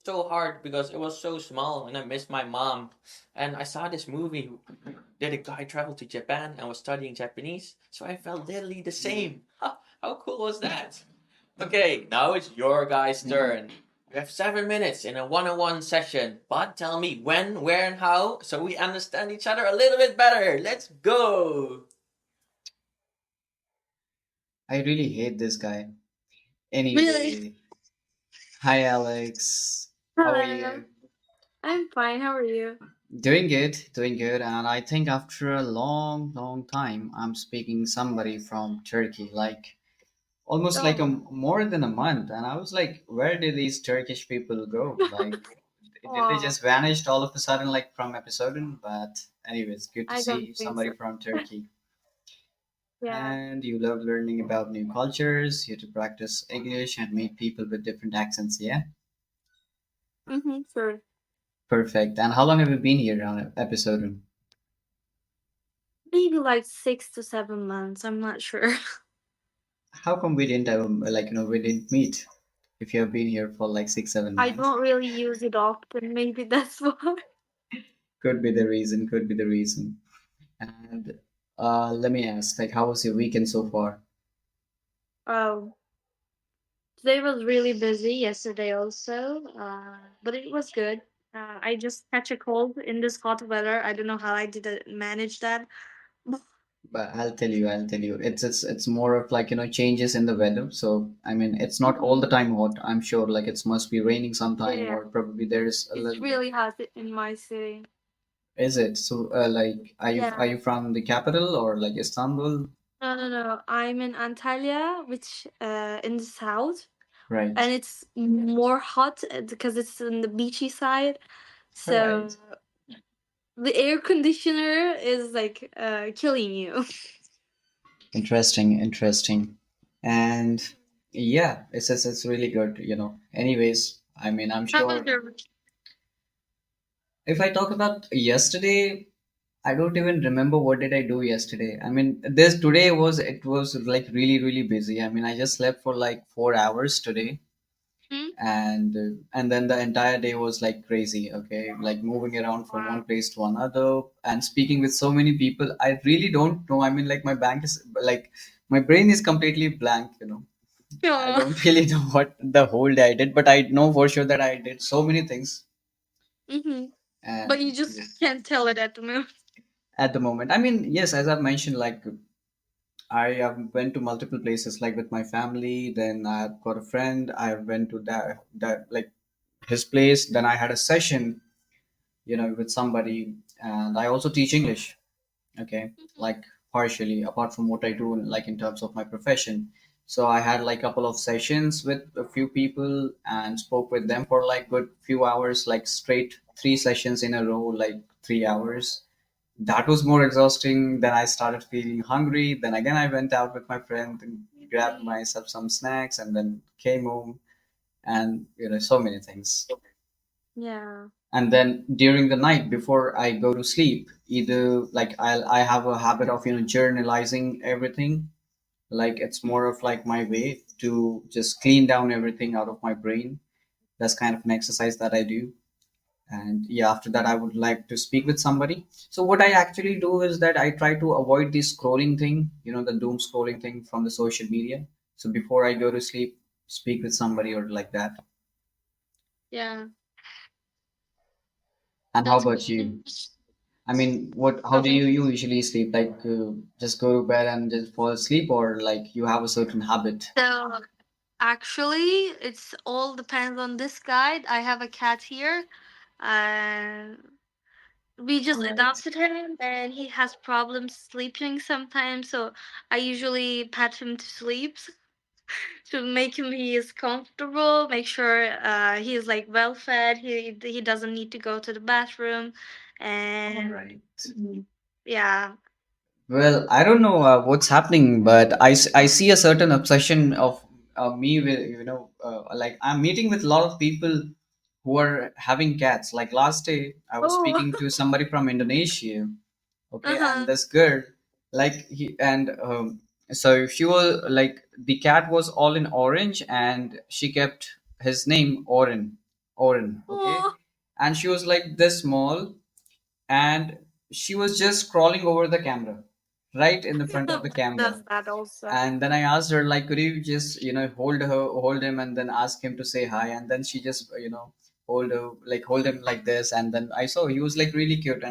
so hard because it was so small and I missed my mom. And I saw this movie that a guy traveled to Japan and was studying Japanese, so I felt literally the same. How cool was that? Okay, now it's your guy's turn. We have 7 minutes in a one-on-one session, but tell me when, where, and how so we understand each other a little bit better. Let's go! I really hate this guy. Really? Anyway, hi Alex. How are Hello. you? I'm fine. How are you? Doing good, doing good. And I think after a long, long time, I'm speaking somebody from Turkey, like almost like Oh, more than a month. And I was like, where did these Turkish people go? Like, did they oh, just vanished all of a sudden, like from episode? But anyways, good to I don't see think somebody so. from Turkey. Yeah. And you love learning about new cultures, you to practice English and meet people with different accents, yeah? Sure. Perfect. And how long have you been here on episode? Maybe like 6 to 7 months. I'm not sure. How come we didn't have, we didn't meet if you have been here for like six, seven I months? don't really use it often. Maybe that's why. Could be the reason, could be the reason. And let me ask, like, how was your weekend so far? Um, Today was really busy. Yesterday also. But it was good. I just catch a cold in this hot weather. I don't know how I did manage that. But I'll tell you, it's more of like, changes in the weather. So, I mean, it's not all the Mhm. time hot, I'm sure. Like, it must be raining sometime, Yeah, or probably there's a it's little. really hot in my city. Is it? So, like, are Yeah. you from the capital or like Istanbul? No, no, no. I'm in Antalya, which in the south, Right. and it's more hot because it's in the beachy side. All right. So the air conditioner is like killing you. Interesting, interesting. And yeah, it's really good, Anyways, I mean, I'm How was sure your? if I talk about yesterday, I don't even remember what did I do yesterday. I mean, this today it was like really, really busy. I mean, I just slept for like 4 hours today, Hmm? and then the entire day was like crazy. Okay, like moving around from one Wow. place to another and speaking with so many people. I really don't know. I mean, like my bank is like my brain is completely blank. I Yeah. don't really know what the whole day I did, but I know for sure that I did so many things. hmm And But you just can't tell it at the moment. at the moment, I mean, yes, as I've mentioned, like I have went to multiple places, like with my family. Then I've got a friend. I went to that like his place. Then I had a session, with somebody, and I also teach English. Okay, Mhm. like partially apart from what I do, like in terms of my profession. So I had like a couple of sessions with a few people and spoke with them for like good few hours, like straight 3 sessions in a row, like 3 hours. That was more exhausting. Then I started feeling hungry. Then again, I went out with my friend and grabbed myself some snacks and then came home, and so many things. Yeah. And then during the night before I go to sleep, either like I have a habit of journalizing everything. Like it's more of like my way to just clean down everything out of my brain. That's kind of an exercise that I do. And yeah, after that I would like to speak with somebody. So what I actually do is that I try to avoid the scrolling thing, the doom scrolling thing from the social media. So before I go to sleep, speak with somebody or like that. Yeah. And how That's about cool. you? I mean, how do Okay. you usually sleep? Like, just go to bed and just fall asleep, or like you have a certain habit? So actually, it's all depends on this guide. I have a cat here, and we just adopted him, and he has problems sleeping sometimes. So I usually pat him to sleep to make him he is comfortable. Make sure he is like well fed. He doesn't need to go to the bathroom, All and right. yeah. Well, I don't know what's happening, but I see a certain obsession of me with, like I'm meeting with a lot of people who are having cats. Like last day, I was Oh. speaking to somebody from Indonesia. Uh Okay, and huh. this girl, like he and so she was like the cat was all in orange, and she kept his name Oren. Oren, okay? Oh, And she was like this small, and she was just crawling over the camera, right in the front of the camera. does that also. And then I asked her, like, could you just, hold him and then ask him to say hi? And then she just, hold him like this. And then I saw he was like really cute.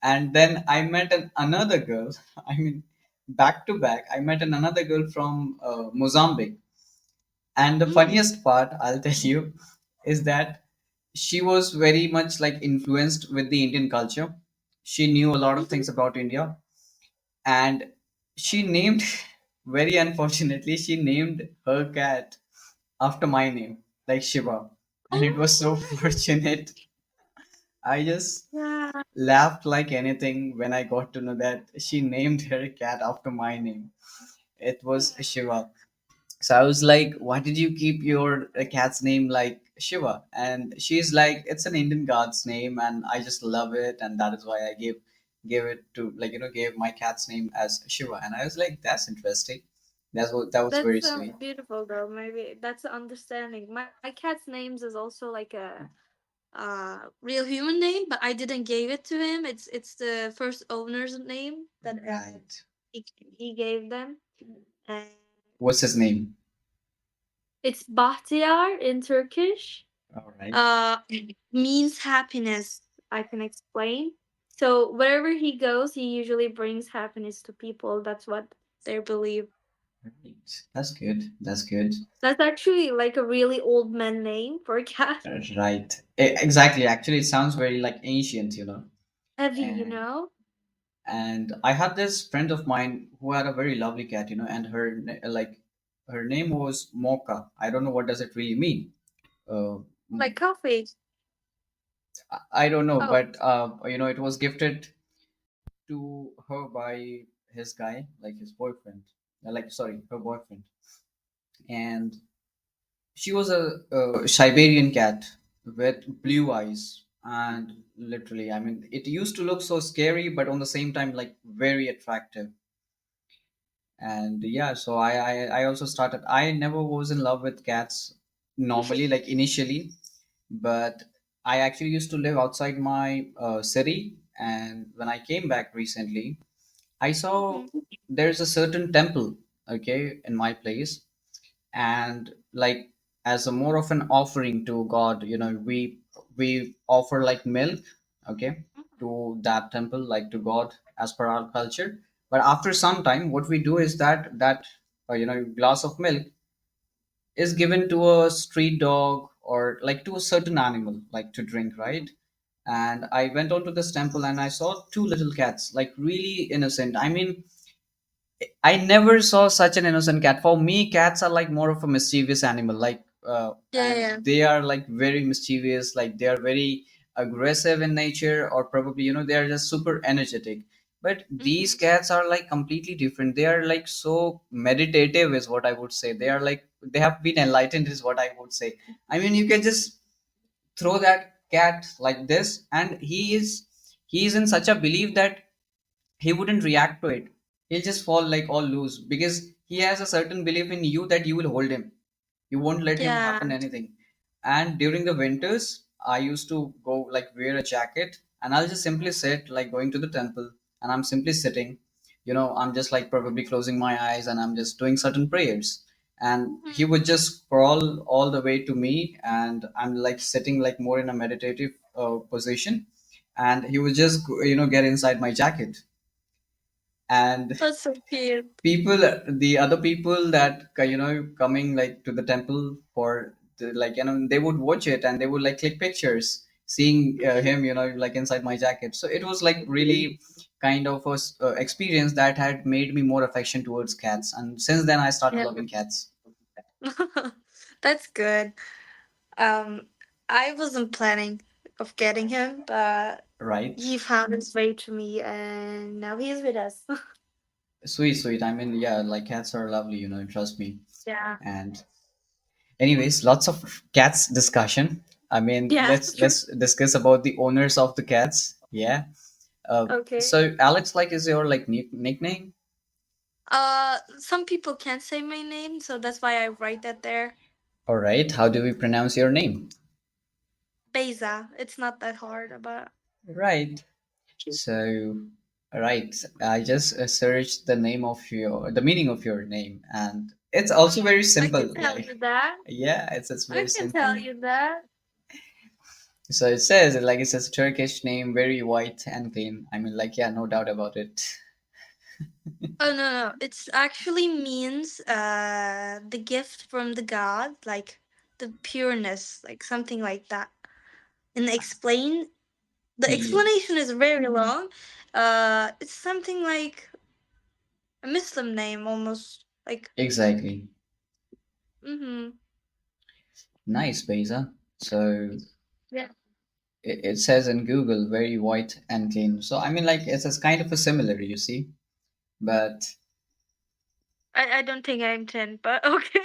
And then I met another girl. I mean, back to back, I met another girl from Mozambique. And the Mm. funniest part, I'll tell you, is that she was very much like influenced with the Indian culture. She knew a lot of Hmm. things about India, and she named, very unfortunately, she named her cat after my name, like Shiva. And it was so Oh, fortunate. I just yeah. laughed like anything when I got to know that she named her cat after my name. It was Shiva. So I was like, why did you keep your cat's name like Shiva? And she's like, it's an Indian god's name and I just love it. And that is why I gave it to, gave my cat's name as Shiva. And I was like, that's interesting. That was That very sounds sweet. beautiful though. Maybe that's the understanding. My cat's names is also like a real human name, but I didn't give it to him. It's the first owner's name that Right. he gave them. And What's his name? it's Bahtiyar in Turkish. All right. Means happiness, I can explain. So wherever he goes, he usually brings happiness to people. That's what they believe. Right. That's good. That's good. That's actually like a really old man name for a cat. Right. Exactly. Actually, it sounds very like ancient. Heavy, you And know? and I had this friend of mine who had a very lovely cat, and her name was Mocha. I don't know what does it really mean. Uh, Like coffee. I don't know, Oh. but it was gifted to her by his guy, like his boyfriend. Like, sorry, her boyfriend. And she was a Siberian cat with blue eyes, and literally, I mean, it used to look so scary, but on the same time, like very attractive. And yeah, so I also started. I never was in love with cats normally, like initially, but I actually used to live outside my city, and when I came back recently, I saw Mhm. there's a certain temple, okay, in my place, and like as a more of an offering to God, we offer like milk, okay, to that temple, like to God, as per our culture. But after some time, what we do is that glass of milk is given to a street dog or like to a certain animal, like to drink, right? And I went onto this temple and I saw two little cats, like really innocent. I mean, I never saw such an innocent cat. For me, cats are like more of a mischievous animal, Yeah, and yeah. they are like very mischievous, like they are very aggressive in nature, or probably, they are just super energetic. But these Hmm. cats are like completely different. They are like so meditative, is what I would say. They are like, they have been enlightened, is what I would say. I mean, you can just throw that cat like this, and he is in such a belief that he wouldn't react to it. He'll just fall like all loose because he has a certain belief in you that you will hold him. You won't let him Yeah. happen anything. And during the winters, I used to go like wear a jacket and I'll just simply sit like going to the temple and I'm simply sitting. I'm just like probably closing my eyes and I'm just doing certain prayers. And he Mhm. would just crawl all the way to me and I'm like sitting like more in a meditative position. And he would just, get inside my jacket and That's so cute. people, the other people that coming like to the temple for they would watch it and they would like click pictures seeing him like inside my jacket. So it was like really kind of a experience that had made me more affection towards cats, and since then I started Yeah. loving cats. That's good. Um, I wasn't planning of getting him, but Right. he found his way to me, and now he is with us. Sweet, sweet. I mean, yeah, like cats are lovely, trust me. Yeah. And anyways, lots of cats discussion. I mean, Yeah. let's discuss about the owners of the cats. Yeah. Okay. So Alex, like, is your like nickname? Some people can't say my name, so that's why I write that there. All right. How do we pronounce your name? Beza. It's not that hard, but Right. So, right. I just searched the meaning of your name, and it's also very I can simple. tell Like, you that. yeah, it's I very can tell simple. you that. So it says like it's a Turkish name, very white and clean. I mean, like, yeah, no doubt about it. Oh no, no. It's actually means the gift from the god, like the pureness, like something like that. And the Ye- explanation is very long. It's something like a Muslim name almost. Like Exactly. mm-hmm. Nice, Beza. So Yeah. it says in Google, very white and clean. So I mean, like, it's kind of a similar, you see. But I don't think I'm 10, but okay.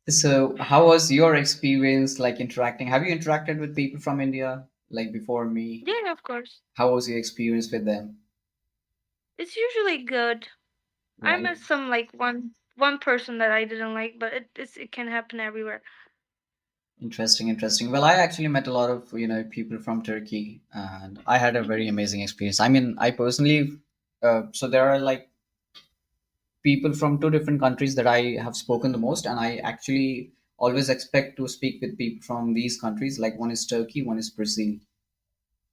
so, how was your experience like interacting? Have you interacted with people from India like before me? Yeah, of course. How was your experience with them? It's usually good. I Right. met some like one person that I didn't like, but it can happen everywhere. Interesting, interesting. Well, I actually met a lot of people from Turkey, and I had a very Mhm. amazing experience. I mean, I personally, so there are like people from two different countries that I have spoken the most, and I actually always expect to speak with people from these countries. Like one is Turkey, one is Brazil.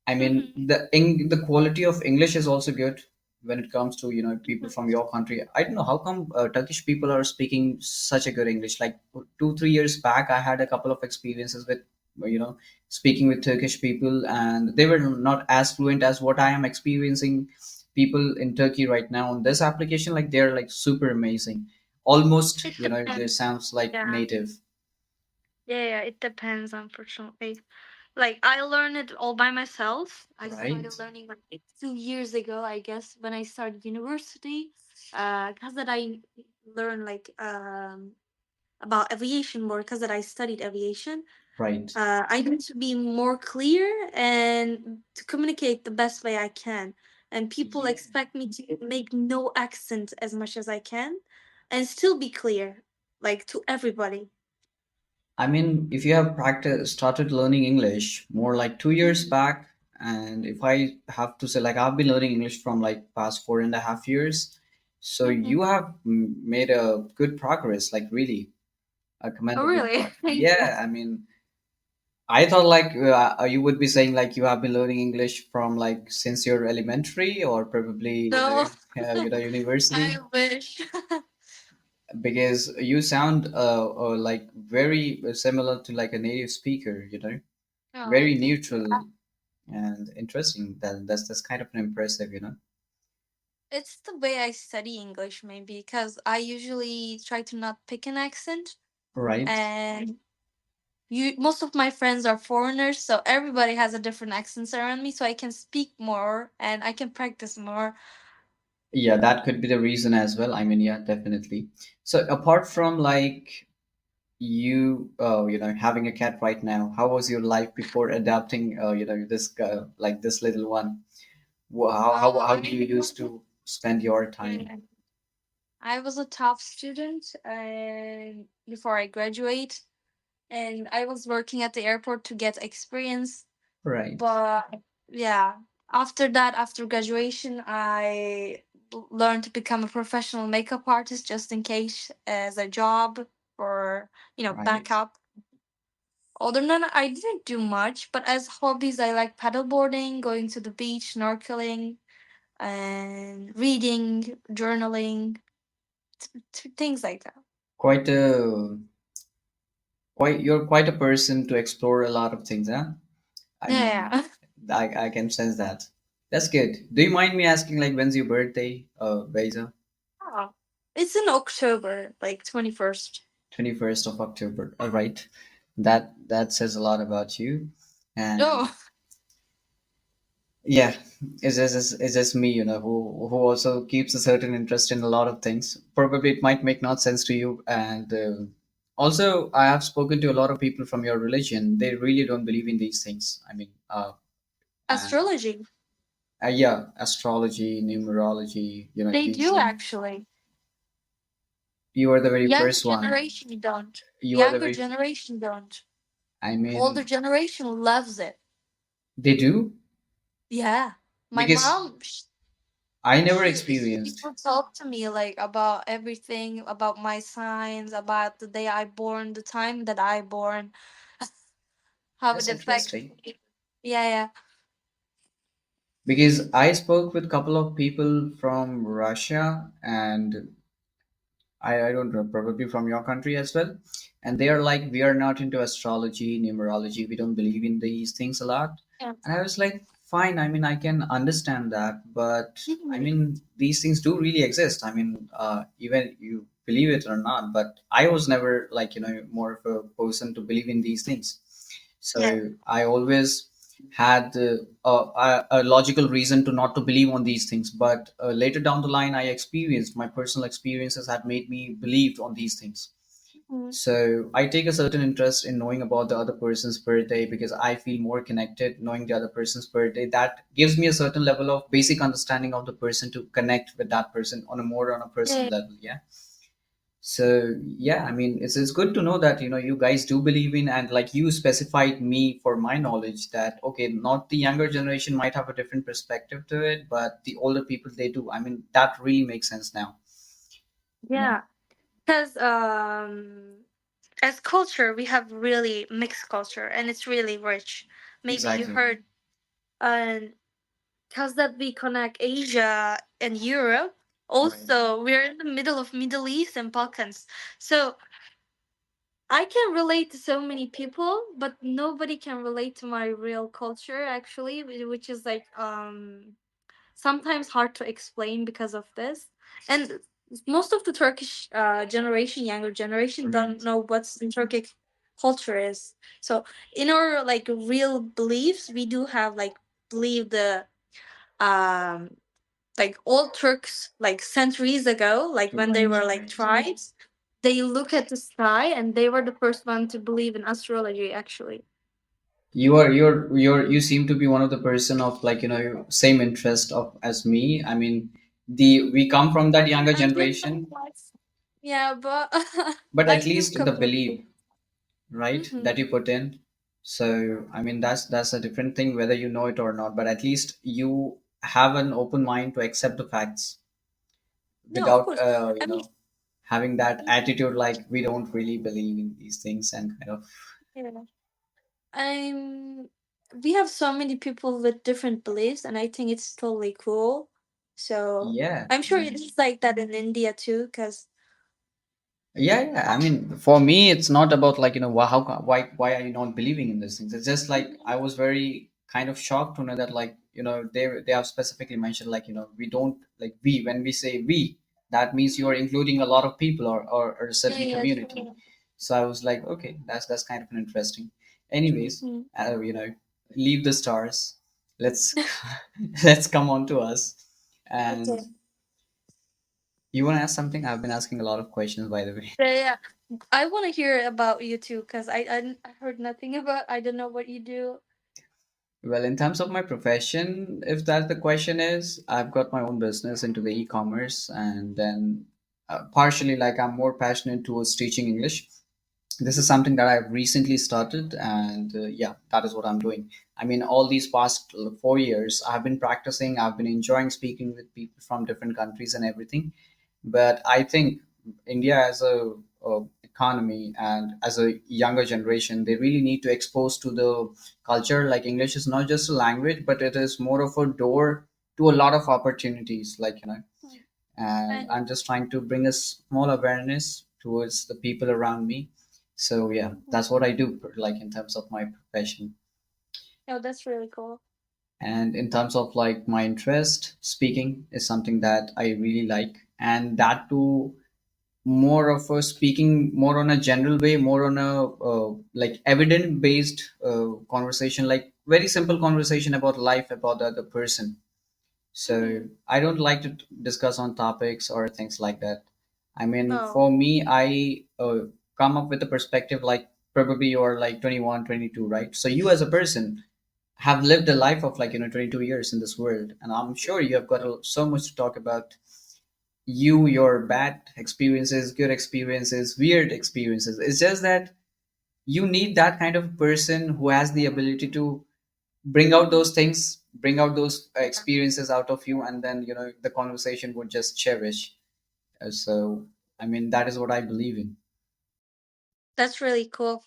I mean, Mhm. the quality of English is also good when it comes to people Mhm. from your country. I don't know how come Turkish people are speaking such a good English. Like 2 3 years back, I had a couple of experiences with speaking with Turkish people, and they were not as fluent as what I am experiencing. People in Turkey right now on this application, like they're like super amazing. Almost, It they depends. sounds like Yeah. native, Yeah, yeah, it depends, unfortunately. Like I learned it all by myself. I right? started learning like 2 years ago, I guess, when I started university. Cause that I learned like about aviation more, cause that I studied aviation. Right. I need to be more clear and to communicate the best way I can. And people expect me to make no accent as much as I can and still be clear, like to everybody. I mean, if you have started learning English more like 2 years Mhm. back, and if I have to say, like, I've been learning English from like past 4.5 years, so Mhm. you have made a good progress, like, really a Oh, commendable really? part. Thank you. Yeah, I mean, I thought like you would be saying like you have been learning English from like since you're elementary or probably No, I university, wish. because you sound like very similar to like a native speaker, Oh, very thank you. neutral and interesting. That's kind of an impressive. It's the way I study English, maybe, because I usually try to not pick an accent, Right. and most of my friends are foreigners, so everybody has a different accents around me, so I can speak more and I can practice more. Yeah, that could be the reason as well. I mean, yeah, definitely. So apart from like having a cat right now, how was your life before adopting this like this little one? How do you I used to spend your time? yeah, I was a top student before I graduate, and I was working at the airport to get experience. Right. But yeah, after that, after graduation, I learned to become a professional makeup artist just in case as a job or Right. backup. Other than that, I didn't do much, but as hobbies, I like paddleboarding, going to the beach, snorkeling, and reading, journaling, things like that. Quite a you're quite a person to explore a lot of things, huh? I mean, Yeah. I can sense that. That's good. Do you mind me asking, like, when's your birthday, Beza? Oh. It's in October, like 21st. 21st of October. All right. That says a lot about you. And Oh. yeah, it's just me, who also keeps a certain interest in a lot of things. Probably it might make not sense to you. And also, I have spoken to a lot of people from your religion. They really don't believe in these things. I mean, and Astrology. yeah, astrology, numerology, They these do things. actually. You are the very Younger first one. generation don't. You are the Younger very generation don't. I Older mean, generation loves it. they do Yeah. My because mom, I never she experienced. would talk to me like about everything, about my signs, about the day I born, the time that I born, how it That's affects interesting me. Yeah, yeah. because I spoke with a couple of people from Russia and I don't know, probably from your country as well. And they are like, we are not into astrology, numerology. We don't believe in these things a lot. Yeah. And I was like, fine. I mean, I can understand that. But I Mhm. mean, these things do really exist. I mean, even you believe it or not. But I was never like, more of a person to believe in these things. Yeah. So I always had a logical reason to not to believe on these things. But later down the line, I experienced my personal experiences had made me believe on these things. Mhm. So I take a certain interest in knowing about the other person's birthday because I feel more connected knowing the other person's birthday. That gives me a certain level of basic understanding of the person to connect with that person on a more on a personal Yeah. level. Yeah. So yeah, I mean, it's good to know that you guys do believe in, and like you specified me for my knowledge that okay, not the younger generation might have a different perspective to it, but the older people they do. I mean, that really makes sense now. You know Yeah. Because as culture, we have really mixed culture, and it's really rich. Maybe you exactly. heard, and because that we connect Asia and Europe. Right. Also, we're in the middle of Middle East and Balkans, so I can relate to so many people, but nobody can relate to my real culture actually, which is like sometimes hard to explain because of this. And most of the Turkish generation, younger generation, don't know what's the Turkic culture is. So in our like real beliefs, we do have like believe the um like old Turks like centuries ago, like when they were Right. like tribes, they look at the sky and they were the first one to believe in astrology actually. You seem to be one of the person of like same interest of as me. I mean, the we come from that younger I do generation, compromise. Yeah, but but I at do least the completely. belief, right, Mm-hmm. that you put in. So I mean, that's a different thing whether you know it or not, but at least you have an open mind to accept the facts No, of without course. I mean, having that attitude like we don't really believe in these things and kind of. yeah. I'm. We have so many people with different beliefs, and I think it's totally cool. So Yeah. I'm sure it's like that in India too, because Yeah, yeah. I mean, for me, it's not about like why are you not believing in these things? It's just like I was very kind of shocked to know that like they have specifically mentioned like we don't like we when we say we that means you are including a lot of people or a yeah, certain yeah, community. So I was like, okay, that's kind of an interesting. Anyways, mm, leave the stars. Let's let's come on to us. And okay, you want to ask something? I've been asking a lot of questions by the way. yeah, yeah. I want to hear about you too, because I heard nothing about. I don't know what you do. Well, in terms of my profession, if that the question is, I've got my own business into the e-commerce, and then partially like I'm more passionate towards teaching English. This is something that I've recently started, and yeah, that is what I'm doing. I mean, all these past 4 years, I've been practicing. I've been enjoying speaking with people from different countries and everything. But I think India as a economy and as a younger generation, they really need to expose to the culture. Like English is not just a language, but it is more of a door to a lot of opportunities. And And I'm just trying to bring a small awareness towards the people around me. So yeah, that's what I do. Like in terms of my profession, oh, that's really cool. and in terms of like my interest, speaking is something that I really like, and that too more of a speaking more on a general way, more on a like evident based conversation, like very simple conversation about life, about the other person. So Mm-hmm. I don't like to discuss on topics or things like that. I mean, Oh, for me, I come up with a perspective like probably you're like 21, 22, right? So you as a person have lived a life of like 22 years in this world, and I'm sure you have got so much to talk about. Your bad experiences, good experiences, weird experiences. It's just that you need that kind of person who has the ability to bring out those things, bring out those Yeah, experiences out of you, and then the conversation would just cherish. So I mean, that is what I believe in. that's really cool.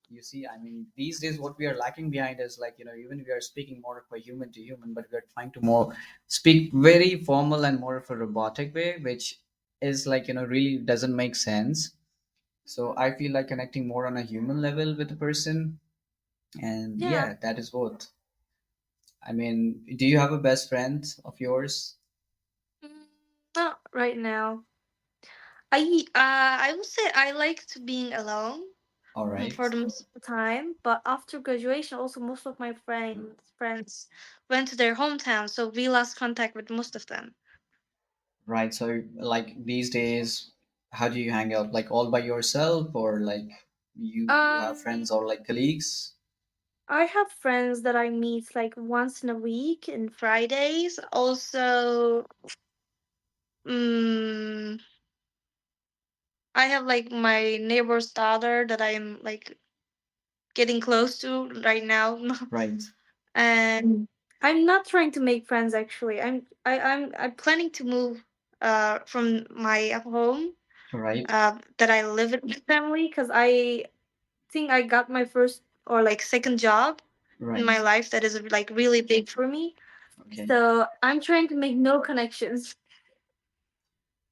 You see, I mean, these days what we are lacking behind is like, even we are speaking more of a human to human, but we are trying to more speak very formal and more of a robotic way, which is like, really doesn't make sense. So I feel like connecting more on a human level with a person. And Yeah. yeah, that is what I mean. Do you have a best friend of yours? Mm, not right now. I would say I like to being alone All for right. the most of the time, but after graduation, also most of my friends went to their hometown, so we lost contact with most of them. Right. So like these days, how do you hang out? Like all by yourself, or like you have Um, friends or like colleagues? I have friends that I meet like once in a week in Fridays. Also, mm, I have like my neighbor's daughter that I'm like getting close to right now. Right. And I'm not trying to make friends actually. I'm planning to move from my home Right. that I live in with family because I think I got my first or like second job in my Right. life that is like really big for me. Okay. So I'm trying to make no connections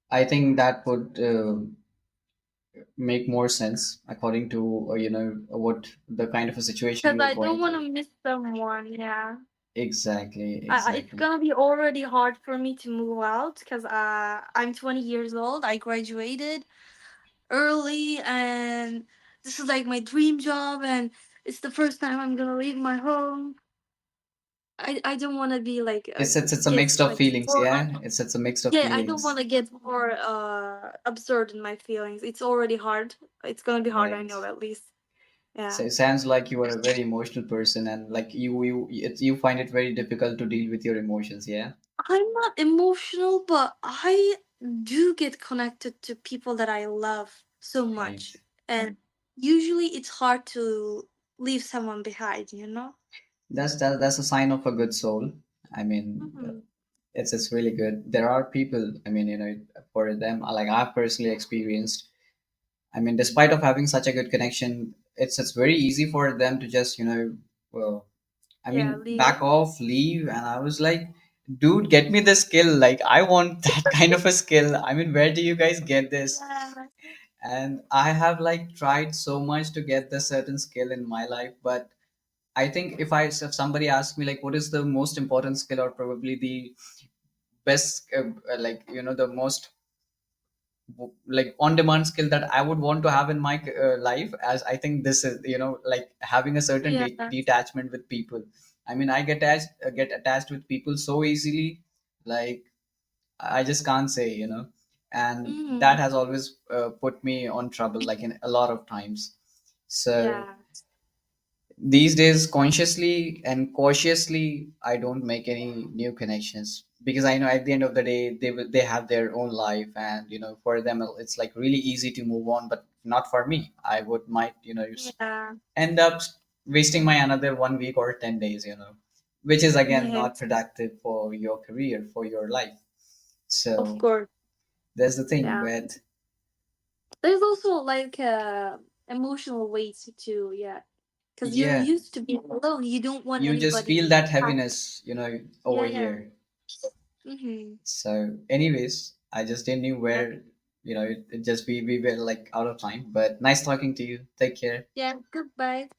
I think that would make more sense according to what the kind of a situation because you are I don't going want through. to miss someone. Yeah. Exactly. It's Exactly. gonna be already hard for me to move out because I'm 20 years old. I graduated early, and this is like my dream job, and it's the first time I'm gonna leave my home. I don't want to be like It's a get mixed of like feelings. more Yeah. It's a mixed of yeah, I don't want feelings. to get more absurd in my feelings. It's already hard. It's gonna be hard, I Right. know, at least. So Yeah. it sounds like you are a very emotional person, and like you find it very difficult to deal with your emotions. Yeah. I'm not emotional, but I do get connected to people that I love so Right. much. And usually it's hard to leave someone behind, you know? That's a sign of a good soul. I mean, Hmm. it's really good. There are people. I mean, for them, like I've personally experienced. I mean, despite of having such a good connection, it's very easy for them to just well, I Yeah, mean, leave. back off, leave, and I was like, dude, get me the skill. Like, I want that kind of a skill. I mean, where do you guys get this? Yeah. And I have like tried so much to get the certain skill in my life, but I think if somebody asks me like, what is the most important skill, or probably the best, like the most like on demand skill that I would want to have in my life, as I think this is like having a certain Yeah. detachment with people. I mean, I get attached with people so easily, like I just can't say, and that Hmm. has always put me on trouble, like in a lot of times. So Yeah. these days, consciously and cautiously, I don't make any new connections, because I know at the end of the day they have their own life, and for them it's like really easy to move on, but not for me. I would might Yeah. end up wasting my another 1 week or 10 days, which is again Yeah. not productive for your career, for your life. Of So course. that's the thing. Yeah. But There's also like emotional weight too, yeah. Because you're yeah, used to being alone. You don't want you just anybody feel to that have. heaviness, over Yeah, yeah. here. Mm-hmm. So, anyways, I just didn't know Yeah. where, it just we were like out of time. But nice talking to you. Take care. Yeah. Goodbye.